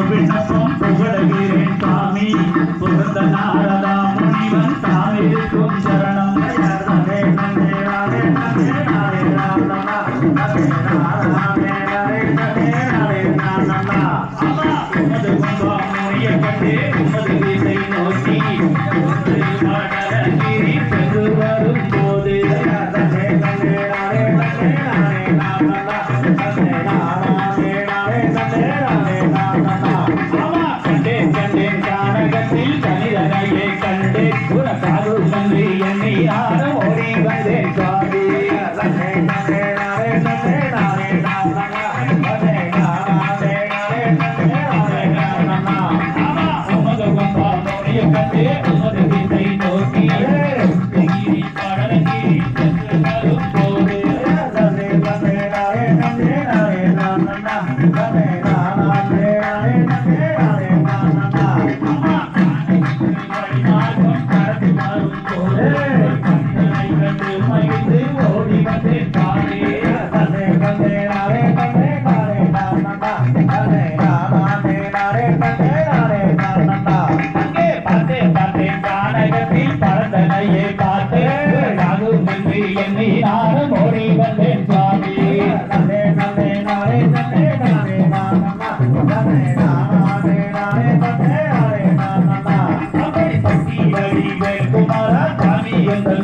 விண்ணப்பம் புகழுகிறேன் சாமி புகழ்ந்த நாரதா முனிவன் தாமிருக்கும் சரணம் உமது முனிய கண்டே உமது திசை நோக்கி சென்று வரும் போது கண்டேன் கானகத்தில் தனிதனையை கண்டேன் உனக்காக நன்றி என்னை யாரும் ஓடி வந்தேன் சுவாமி உமது முனிய கண்டே உமது திசை நோக்கி படலகிரி சென்று வரும் போது ஓடி வந்தேன் சுவாமி பார்த்தேன் கானகத்தில் பறந்தனையை பார்த்து என்னை நானும் ஓடி வந்தேன் சுவாமி குமாரா சாமி என்ற